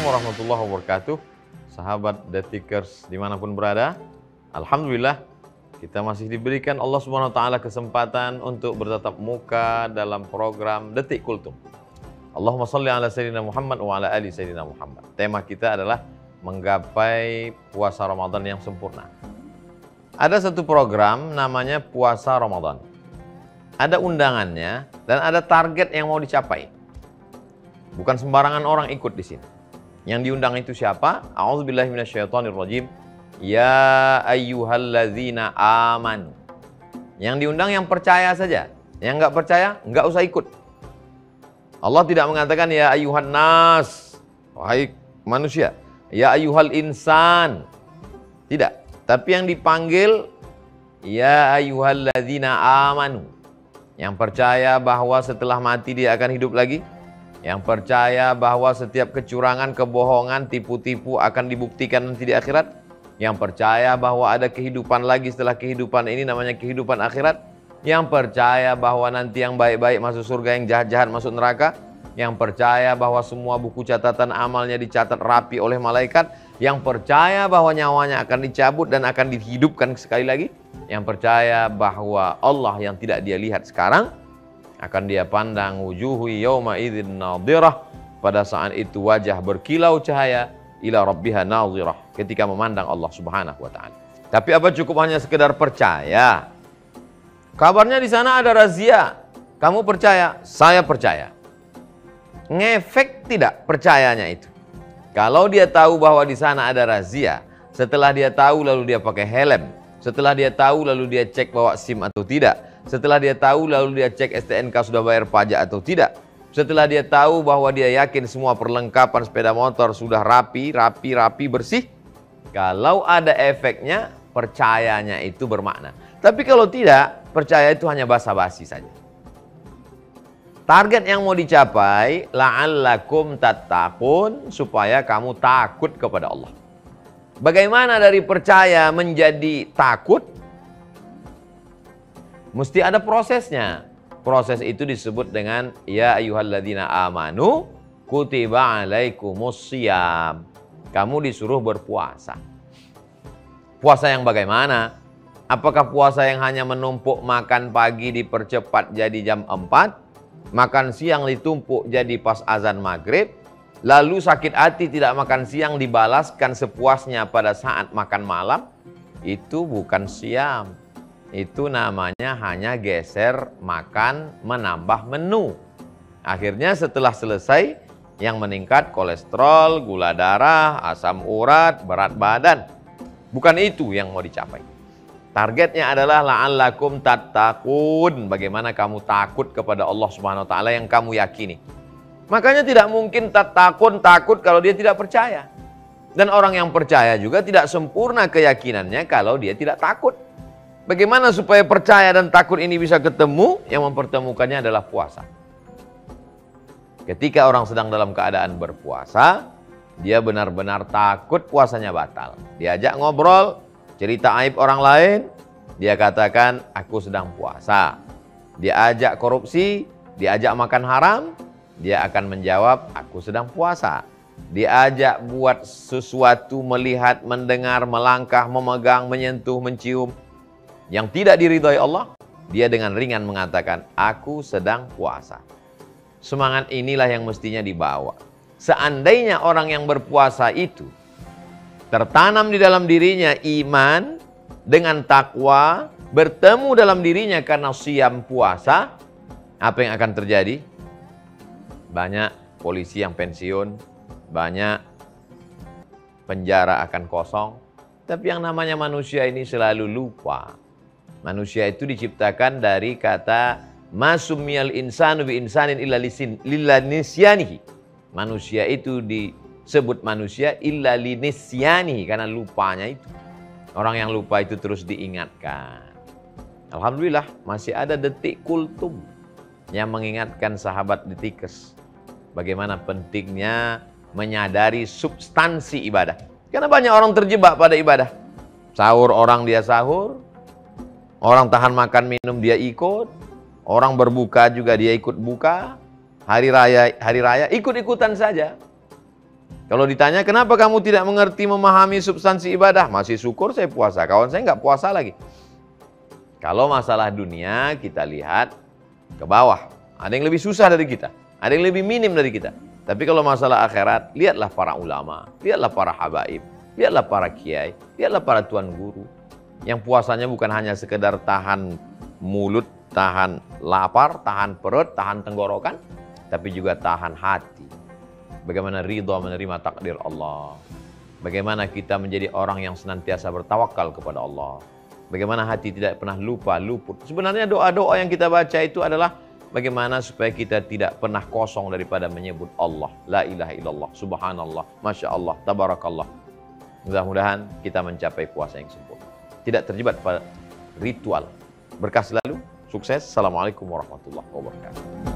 warahmatullahi wabarakatuh. Sahabat Detikers dimanapun berada, alhamdulillah kita masih diberikan Allah Subhanahu wa taala kesempatan untuk bertatap muka dalam program Detik Kultum. Allahumma shalli ala sayyidina Muhammad wa ala ali sayyidina Muhammad. Tema kita adalah menggapai puasa Ramadan yang sempurna. Ada satu program namanya Puasa Ramadan. Ada undangannya dan ada target yang mau dicapai. Bukan sembarangan orang ikut di sini. Yang diundang itu siapa? A'udzubillahi minasyaitonirrajim. Ya ayyuhalladzina amanu. Yang diundang yang percaya saja. Yang nggak percaya nggak usah ikut. Allah tidak mengatakan ya ayyuhan nas, wahai manusia. Ya ayyuhal insan. Tidak. Tapi yang dipanggil ya ayyuhalladzina amanu. Yang percaya bahwa setelah mati dia akan hidup lagi. Yang percaya bahwa setiap kecurangan, kebohongan, tipu-tipu akan dibuktikan nanti di akhirat. Yang percaya bahwa ada kehidupan lagi setelah kehidupan ini, namanya kehidupan akhirat. Yang percaya bahwa nanti yang baik-baik masuk surga, yang jahat-jahat masuk neraka. Yang percaya bahwa semua buku catatan amalnya dicatat rapi oleh malaikat. Yang percaya bahwa nyawanya akan dicabut dan akan dihidupkan sekali lagi. Yang percaya bahwa Allah yang tidak dia lihat sekarang akan dia pandang, wujuhu yawma idzin nadhirah, pada saat itu wajah berkilau cahaya, ila rabbiha nadhirah, ketika memandang Allah Subhanahu wa taala. Tapi apa cukup hanya sekedar percaya? Kabarnya di sana ada razia. Kamu percaya? Saya percaya. Ngefek tidak percayanya itu? Kalau dia tahu bahwa di sana ada razia, setelah dia tahu lalu dia pakai helm, setelah dia tahu lalu dia cek bawa SIM atau tidak, setelah dia tahu lalu dia cek STNK sudah bayar pajak atau tidak. Setelah dia tahu bahwa dia yakin semua perlengkapan sepeda motor sudah rapi, bersih. Kalau ada efeknya, percayanya itu bermakna. Tapi kalau tidak, percaya itu hanya basa-basi saja. Target yang mau dicapai, la'allakum tattaqun, supaya kamu takut kepada Allah. Bagaimana dari percaya menjadi takut? Mesti ada prosesnya. Proses itu disebut dengan ya ayyuhalladzina amanu kutiba alaikumussyiyam. Kamu disuruh berpuasa. Puasa yang bagaimana? Apakah puasa yang hanya menumpuk makan pagi dipercepat jadi jam 4, makan siang ditumpuk jadi pas azan maghrib, lalu sakit hati tidak makan siang dibalaskan sepuasnya pada saat makan malam? Itu bukan syiyam. Itu namanya hanya geser makan menambah menu. Akhirnya setelah selesai, yang meningkat kolesterol, gula darah, asam urat, berat badan. Bukan itu yang mau dicapai. Targetnya adalah la'allakum tattaqun. Bagaimana kamu takut kepada Allah Subhanahu wa taala yang kamu yakini. Makanya tidak mungkin takut kalau dia tidak percaya. Dan orang yang percaya juga tidak sempurna keyakinannya kalau dia tidak takut. Bagaimana supaya percaya dan takut ini bisa ketemu? Yang mempertemukannya adalah puasa. Ketika orang sedang dalam keadaan berpuasa, dia benar-benar takut puasanya batal. Diajak ngobrol, cerita aib orang lain, dia katakan, aku sedang puasa. Diajak korupsi, diajak makan haram, dia akan menjawab, aku sedang puasa. Diajak buat sesuatu, melihat, mendengar, melangkah, memegang, menyentuh, mencium, yang tidak diridhai Allah, dia dengan ringan mengatakan, aku sedang puasa. Semangat inilah yang mestinya dibawa. Seandainya orang yang berpuasa itu tertanam di dalam dirinya iman dengan takwa, bertemu dalam dirinya karena syiyam puasa, apa yang akan terjadi? Banyak polisi yang pensiun, banyak penjara akan kosong. Tapi yang namanya manusia ini selalu lupa. Manusia itu diciptakan dari kata masumiyal insanu bi insanin illa nisyanihi. Manusia itu disebut manusia illa linisyanihi karena lupanya itu. Orang yang lupa itu terus diingatkan. Alhamdulillah masih ada Detik Kultum yang mengingatkan sahabat Detikers bagaimana pentingnya menyadari substansi ibadah. Karena banyak orang terjebak pada ibadah. Sahur orang dia sahur, orang tahan makan minum dia ikut, orang berbuka juga dia ikut buka, hari raya ikut-ikutan saja. Kalau ditanya, kenapa kamu tidak mengerti memahami substansi ibadah? Masih syukur saya puasa, kawan saya nggak puasa lagi. Kalau masalah dunia, kita lihat ke bawah. Ada yang lebih susah dari kita, ada yang lebih minim dari kita. Tapi kalau masalah akhirat, lihatlah para ulama, lihatlah para habaib, lihatlah para kiai, lihatlah para tuan guru. Yang puasanya bukan hanya sekedar tahan mulut, tahan lapar, tahan perut, tahan tenggorokan, tapi juga tahan hati. Bagaimana ridha menerima takdir Allah. Bagaimana kita menjadi orang yang senantiasa bertawakal kepada Allah. Bagaimana hati tidak pernah lupa, luput. Sebenarnya doa-doa yang kita baca itu adalah bagaimana supaya kita tidak pernah kosong daripada menyebut Allah. La ilaha illallah, subhanallah, masya Allah, tabarakallah. Mudah-mudahan kita mencapai puasa yang sempurna. Tidak terjebak pada ritual. Berkah selalu, sukses. Assalamualaikum warahmatullahi wabarakatuh.